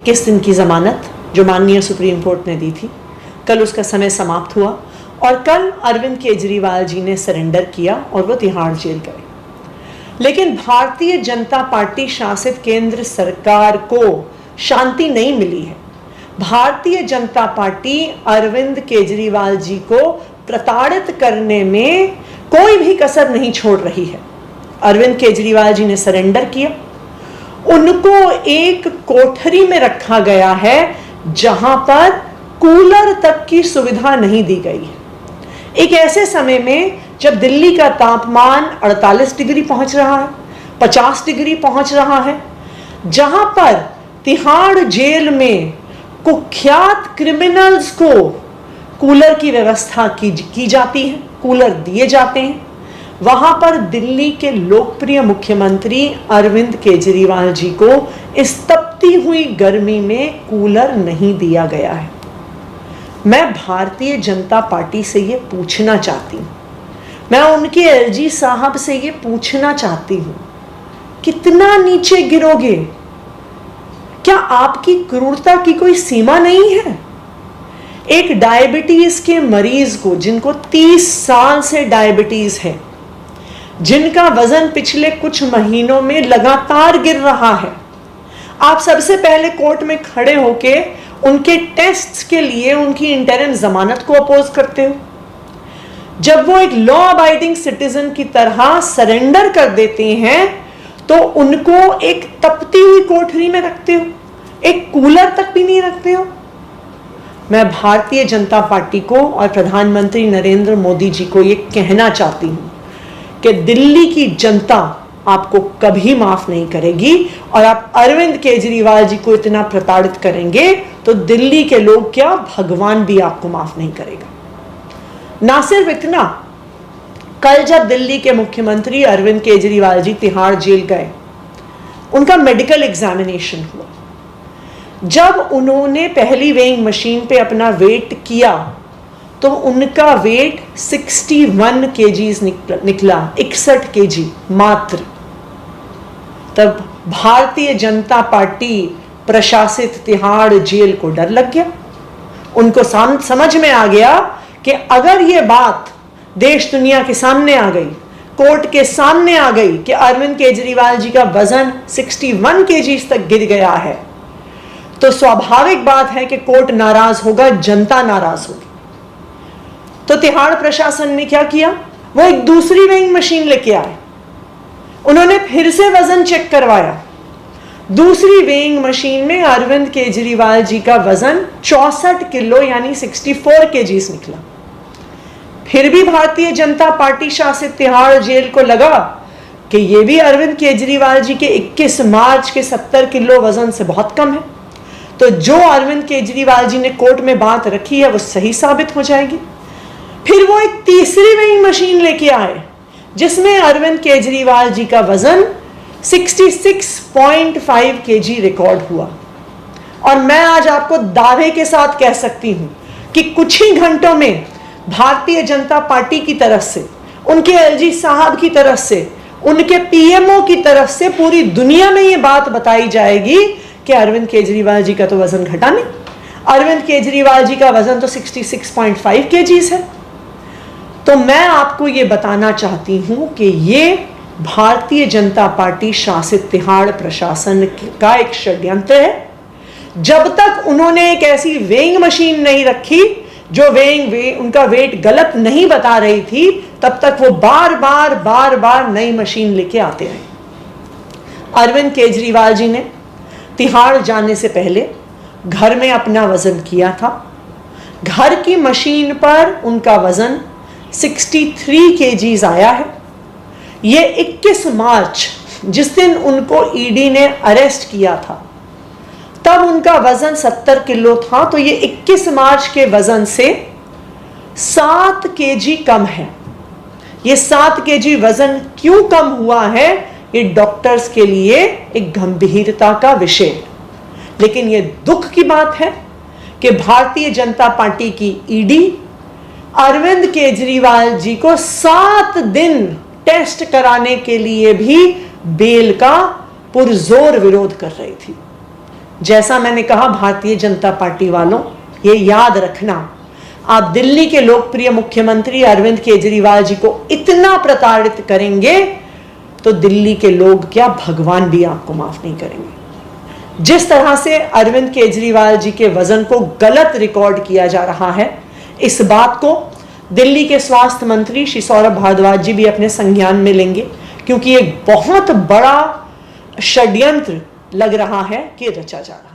21 दिन की जमानत जो माननीय सुप्रीम कोर्ट ने दी थी, कल उसका समय समाप्त हुआ और कल अरविंद केजरीवाल जी ने सरेंडर किया और वो तिहाड़ जेल गए। लेकिन भारतीय जनता पार्टी शासित केंद्र सरकार को शांति नहीं मिली है। भारतीय जनता पार्टी अरविंद केजरीवाल जी को प्रताड़ित करने में कोई भी कसर नहीं छोड़ रही है। अरविंद केजरीवाल जी ने सरेंडर किया, उनको एक कोठरी में रखा गया है जहां पर कूलर तक की सुविधा नहीं दी गई है। एक ऐसे समय में जब दिल्ली का तापमान 48 डिग्री पहुंच रहा है, 50 डिग्री पहुंच रहा है, जहां पर तिहाड़ जेल में कुख्यात क्रिमिनल्स को कूलर की व्यवस्था की जाती है, कूलर दिए जाते हैं, वहां पर दिल्ली के लोकप्रिय मुख्यमंत्री अरविंद केजरीवाल जी को इस तपती हुई गर्मी में कूलर नहीं दिया गया है। मैं भारतीय जनता पार्टी से ये पूछना चाहती हूँ, मैं उनके एलजी साहब से ये पूछना चाहती हूँ, कितना नीचे गिरोगे? क्या आपकी क्रूरता की कोई सीमा नहीं है? एक डायबिटीज के मरीज को, जिनको 30 साल से डायबिटीज है, जिनका वजन पिछले कुछ महीनों में लगातार गिर रहा है, आप सबसे पहले कोर्ट में खड़े होके उनके टेस्ट्स के लिए उनकी इंटरिम जमानत को अपोज करते हो। जब वो एक लॉ अबाइडिंग सिटीजन की तरह सरेंडर कर देते हैं तो उनको एक तपती हुई कोठरी में रखते हो, एक कूलर तक भी नहीं रखते हो। मैं भारतीय जनता पार्टी को और प्रधानमंत्री नरेंद्र मोदी जी को ये कहना चाहती हूं कि दिल्ली की जनता आपको कभी माफ नहीं करेगी और आप अरविंद केजरीवाल जी को इतना प्रताड़ित करेंगे तो दिल्ली के लोग क्या, भगवान भी आपको माफ नहीं करेगा। ना सिर्फ इतना, कल जब दिल्ली के मुख्यमंत्री अरविंद केजरीवाल जी तिहाड़ जेल गए, उनका मेडिकल एग्जामिनेशन हुआ। जब उन्होंने पहली वेइंग मशीन पे अपना वेट किया तो उनका वेट 61 केजीज निकला, 61 केजी मात्र। तब भारतीय जनता पार्टी प्रशासित तिहाड़ जेल को डर लग गया। उनको समझ में आ गया कि अगर ये बात देश दुनिया के सामने आ गई, कोर्ट के सामने आ गई कि अरविंद केजरीवाल जी का वजन 61 केजीज तक गिर गया है, तो स्वाभाविक बात है कि कोर्ट नाराज होगा, जनता नाराज होगी। तो तिहाड़ प्रशासन ने क्या किया, वो एक दूसरी वेइंग मशीन लेके आए। उन्होंने फिर से वजन चेक करवाया। दूसरी वेइंग मशीन में अरविंद केजरीवाल जी का वजन 64 किलो यानी 64 केजीज निकला। फिर भी भारतीय जनता पार्टी शासित तिहाड़ जेल को लगा कि ये भी अरविंद केजरीवाल जी के 21 मार्च के 70 किलो वजन से बहुत कम है, तो जो अरविंद केजरीवाल जी ने कोर्ट में बात रखी है वो सही साबित हो जाएगी। फिर वो एक तीसरी वेइंग मशीन लेके आए जिसमें अरविंद केजरीवाल जी का वजन 66.5 केजी रिकॉर्ड हुआ। और मैं आज आपको दावे के साथ कह सकती हूं कि कुछ ही घंटों में भारतीय जनता पार्टी की तरफ से, उनके एलजी साहब की तरफ से, उनके पीएमओ की तरफ से पूरी दुनिया में ये बात बताई जाएगी कि अरविंद केजरीवाल जी का तो वजन घटा नहीं, अरविंद केजरीवाल जी का वजन तो 66.5 केजीज है। तो मैं आपको ये बताना चाहती हूं कि ये भारतीय जनता पार्टी शासित तिहाड़ प्रशासन का एक षड्यंत्र है। जब तक उन्होंने एक ऐसी वेइंग मशीन नहीं रखी जो उनका वेट गलत नहीं बता रही थी, तब तक वो बार बार नई मशीन लेके आते रहे। अरविंद केजरीवाल जी ने तिहाड़ जाने से पहले घर में अपना वजन किया था। घर की मशीन पर उनका वजन 63 केजीज आया है। ये 21 मार्च, जिस दिन उनको ईडी ने अरेस्ट किया था, तब उनका वजन 70 किलो था, तो ये 21 मार्च के वजन से 7 केजी कम है। ये 7 केजी वजन क्यों कम हुआ है, ये डॉक्टर्स के लिए एक गंभीरता का विषय है। लेकिन ये दुख की बात है कि भारतीय जनता पार्टी की ईडी अरविंद केजरीवाल जी को 7 दिन टेस्ट कराने के लिए भी बेल का पुरजोर विरोध कर रही थी। जैसा मैंने कहा, भारतीय जनता पार्टी वालों, ये याद रखना, आप दिल्ली के लोकप्रिय मुख्यमंत्री अरविंद केजरीवाल जी को इतना प्रताड़ित करेंगे तो दिल्ली के लोग क्या, भगवान भी आपको माफ नहीं करेंगे। जिस तरह से अरविंद केजरीवाल जी के वजन को गलत रिकॉर्ड किया जा रहा है, इस बात को दिल्ली के स्वास्थ्य मंत्री श्री सौरभ भारद्वाज जी भी अपने संज्ञान में लेंगे, क्योंकि एक बहुत बड़ा षड्यंत्र लग रहा है कि रचा जा रहा है।